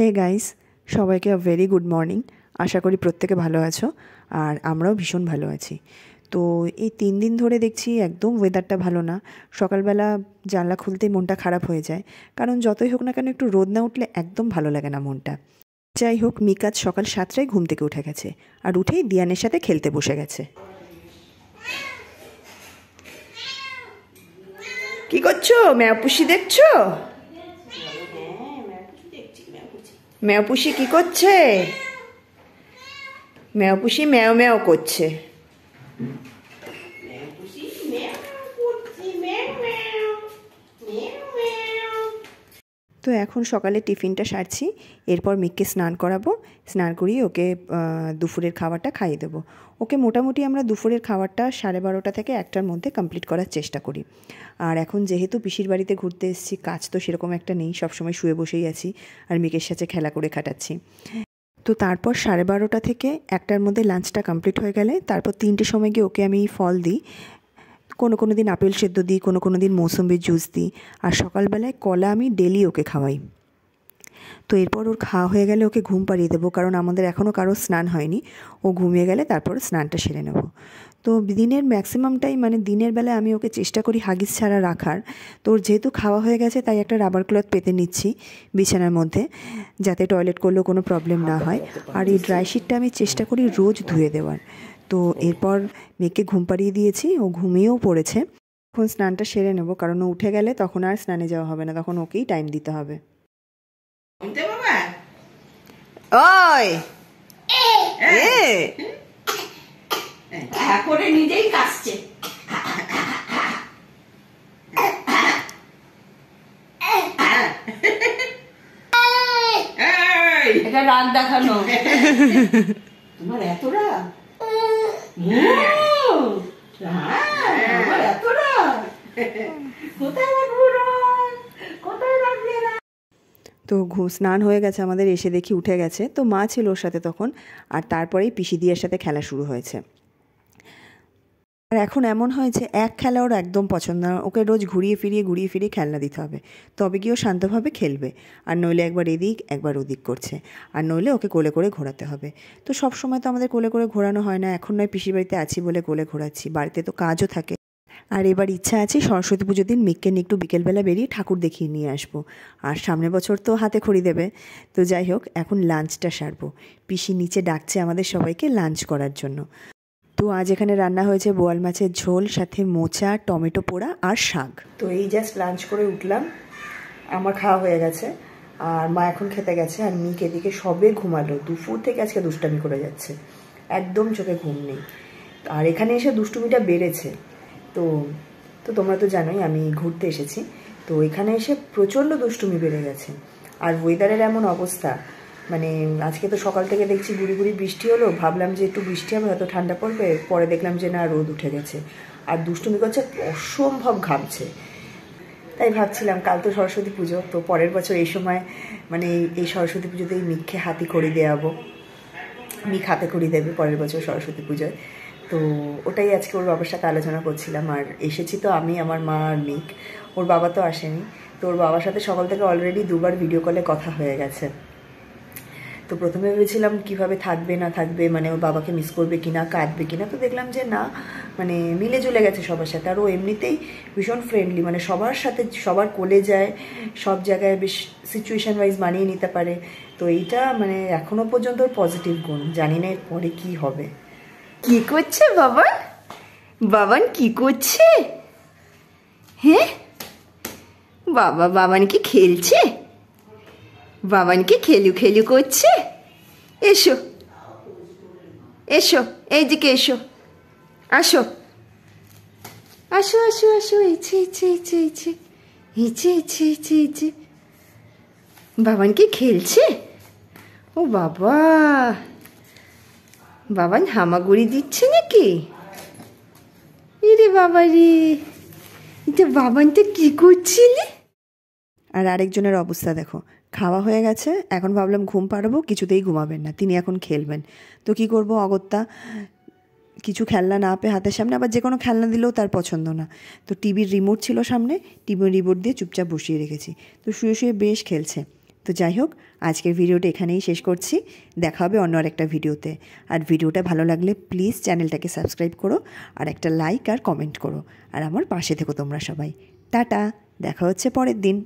Hey guys, সবাইকে very good morning. আশা করি প্রত্যেকে ভালো আছো, আর আমরাও ভীষণ ভালো আছি। তো এই 3 দিন ধরে দেখছি একদম ওয়েদারটা ভালো না। সকালবেলা জানলা খুলতেই মনটা খারাপ হয়ে যায়, কারণ যতই হোক না কেন একটু রোদ না উঠলে একদম ভালো লাগে না মনটা। যাই হোক, মিকাজ সকাল 7টায় ঘুম থেকে উঠে গেছে, আর উঠেই দিয়ানের সাথে খেলতে বসে গেছে। কি করছো? ম্যাপুসি দেখছো? ম্যাপুসি কি করছে? ম্যাপুসি ম্যাও ম্যাও করছে। তো এখন সকালে টিফিনটা সারছি, এরপর মিককে স্নান করাবো। স্নান করিয়ে ওকে দুপুরের খাবারটা খাইয়ে দেবো। ওকে মোটামুটি আমরা দুপুরের খাবারটা 12:30 থেকে 1টার মধ্যে কমপ্লিট করার চেষ্টা করি। আর এখন যেহেতু পিসির বাড়িতে ঘুরতে এসেছি, কাজ তো সেরকম একটা নেই, সবসময় শুয়ে বসেই আছি আর মিকের সাথে খেলা করে কাটাচ্ছি। তো তারপর 12:30 থেকে 1টার মধ্যে লাঞ্চটা কমপ্লিট হয়ে গেলে তারপর 3টের সময় গিয়ে ওকে আমি ফল দিই। কোনো দিন আপেল সেদ্ধ দিই, কোনো দিন মৌসুম্বির জুস দিই, আর সকালবেলায় কলা আমি ডেলি ওকে খাওয়াই। তো এরপর ওর খাওয়া হয়ে গেলে ওকে ঘুম পাড়িয়ে দেবো, কারণ আমাদের এখনও কারোর স্নান হয়নি। ও ঘুমিয়ে গেলে তারপর স্নানটা সেরে নেব। তো দিনের ম্যাক্সিমামটাই দিনের বেলায় আমি ওকে চেষ্টা করি হাগিস ছাড়া রাখার। তো ওর যেহেতু খাওয়া হয়ে গেছে তাই একটা রাবার ক্লথ পেতে নিচ্ছি বিছানার মধ্যে, যাতে টয়লেট করলেও কোনো প্রবলেম না হয়। আর এই ড্রাই শিটটা আমি চেষ্টা করি রোজ ধুয়ে দেওয়ার। তো এরপর মেয়েকে ঘুম পাড়িয়ে দিয়েছি, ও ঘুমিয়েও পড়েছে। এখন স্নানটা সেরে নেব, কারণ ও উঠে গেলে তখন আর স্নানে যাওয়া হবে না, তখন ওকেই টাইম দিতে হবে। ওই করে নিজেই কাশছে। এটা রাগ দেখানো। তোমার এত রাগ? এত রাগ? কোথায় রাখবো রাগ? কোথায় রাখবে রাগ? তো স্নান হয়ে গেছে আমাদের, এসে দেখি উঠে গেছে। তো মা ছিল ওর সাথে তখন, আর তারপরেই পিসি দিয়ার সাথে খেলা শুরু হয়েছে। আর এখন এমন হয়েছে এক খেলা ওর একদম পছন্দ না, ওকে রোজ ঘুরিয়ে ফিরিয়ে খেলনা দিতে হবে, তবে গিয়েও শান্তভাবে খেলবে। আর নইলে একবার এদিক একবার ওদিক করছে, আর নইলে ওকে কোলে করে ঘোরাতে হবে। তো সব সময় তো আমাদের কোলে করে ঘোরানো হয় না, এখন নয় পিসির বাড়িতে আছি বলে কোলে ঘোরাচ্ছি, বাড়িতে তো কাজও থাকে। আর এবার ইচ্ছা আছে সরস্বতী পুজোর দিন মিককে নিয়ে একটু বিকেলবেলা বেরিয়ে ঠাকুর দেখিয়ে নিয়ে আসবো। আর সামনের বছর তো হাতে খড়ি দেবে। তো যাই হোক, এখন লাঞ্চটা সারবো। পিসি নিচে ডাকছে আমাদের সবাইকে লাঞ্চ করার জন্য। তো আজ এখানে রান্না হয়েছে বোয়াল মাছের ঝোল, সাথে মোচা, টমেটো পোড়া আর শাক। তো এই জাস্ট লাঞ্চ করে উঠলাম, আমার খাওয়া হয়ে গেছে, আর মা এখন খেতে গেছে। আর মিক এদিকে সবে ঘুমালো, দুপুর থেকে আজকে দুষ্টামি করে যাচ্ছে, একদম চোখে ঘুম নেই। আর এখানে এসে দুষ্টুমিটা বেড়েছে। তো তোমরা তো জানোই আমি ঘুরতে এসেছি, তো এখানে এসে প্রচণ্ড দুষ্টুমি বেড়ে গেছে। আর ওয়েদারের এমন অবস্থা, আজকে তো সকাল থেকে দেখছি গুড়ি বৃষ্টি হলো, ভাবলাম যে একটু বৃষ্টি হবে, হয়তো ঠান্ডা পড়বে, পরে দেখলাম যে না, রোদ উঠে গেছে। আর দুষ্টুমি করছে, অসম্ভব ঘামছে। তাই ভাবছিলাম কাল তো সরস্বতী পুজো, তো পরের বছর এই সময় এই সরস্বতী পুজোতেই মিককে হাতে খড়ি দেওয়াবো। মিক হাতে খড়ি দেবে পরের বছর সরস্বতী পুজোয়। তো ওটাই আজকে ওর বাবার সাথে আলোচনা করছিলাম। আর এসেছি তো আমি, আমার মা আর মিক, ওর বাবা তো আসেনি। তো ওর বাবার সাথে সকাল থেকে অলরেডি 2বার ভিডিও কলে কথা হয়ে গেছে। তো প্রথমে ভেবেছিলাম কিভাবে থাকবে না থাকবে, ওর বাবাকে মিস করবে কিনা, কাঁদবে কিনা। তো দেখলাম যে না, মিলে জুলে গেছে সবার সাথে। আর ও এমনিতেই ভীষণ ফ্রেন্ডলি, সবার সাথে সবার কোলে যায়, সব জায়গায় বেশ সিচুয়েশন ওয়াইজ মানিয়ে নিতে পারে। তো এইটা এখনো পর্যন্ত ওর পজিটিভ গুণ, জানি না এরপরে কি হবে। কি করছে বাবান? বাবান কি করছে? হ্যাঁ বাবান কি খেলছে? বাবান কি খেলু করছে? এসো এসো, এইদিকে এসো, আসো আসো আসো আসো, ইচ্ছে। বাবান কি খেলছে? ও বাবা, বাবান হামাগুড়ি দিচ্ছে নাকি? এরে বাবা রে, এটা বাবানটা কি করছিলে? আর আরেকজনের অবস্থা দেখো, খাওয়া হয়ে গেছে, এখন ভাবলাম ঘুম পাড়াবো, কিছুতেই ঘুমাবেন না, তিনি এখন খেলবেন। তো কি করব, অগত্যা কিছু খেলনা না পেয়ে হাতের সামনে, আবার যে কোনো খেলনা দিলেও তার পছন্দ না। তো টিভির রিমোট ছিল সামনে, টিভির রিমোট দিয়ে চুপচাপ বসিয়ে রেখেছি। তো শুয়ে বেশ খেলছে। তো যাই হোক, আজকের ভিডিওটা এখানেই শেষ করছি। দেখা হবে অন্য আরেকটা ভিডিওতে। আর ভিডিওটা ভালো লাগলে প্লিজ চ্যানেলটাকে সাবস্ক্রাইব করো, আর একটা লাইক আর কমেন্ট করো, আর আমার পাশে থেকো তোমরা সবাই। টাটা, দেখা হচ্ছে পরের দিন।